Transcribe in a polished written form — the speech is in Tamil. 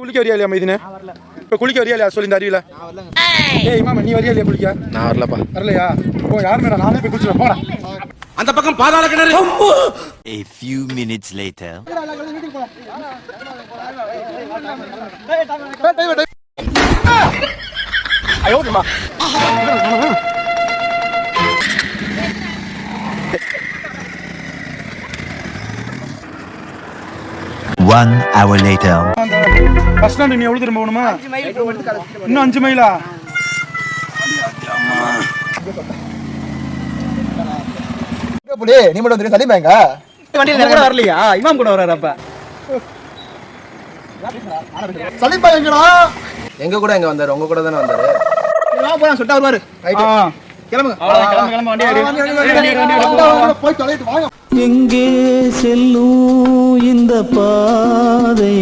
குளிக்க வரியா இல்லையா மைதினே? இப்போ குளிக்க வரியா இல்லையா சொல்லி இந்த அருவியில்? ஏய் இமாம நீ வரியா இல்லையா குளிக்க? நான் வரலப்பா. வரலையா? ஓ யார் மேடம் நானே போய் குளிச்சுட்டு போறேன். அந்த பக்கம் பாதாள கிணறு. A few minutes later. ஐயோ அம்மா. 1 hour later. பஸ் ஸ்டாண்ட் நீ எவ்வளவு திரும்ப போகணுமா? இன்னும் 5 மைலா? நீ மட்டும் சலீம் எங்க வண்டியில கூட வரலையா? இமாம் கூட வர்றாரு. அப்ப சலீம் எங்கடா? எங்க கூட எங்க வந்தாரு? உங்க கூட தானே வந்தாரு. போலாம் சொல்லிட்டு வருவாரு. கிளம்புங்க கிளம்புங்க வண்டி போய் தொலைட்டு வாங்க. எங்கே செல்லும் இந்த பாதை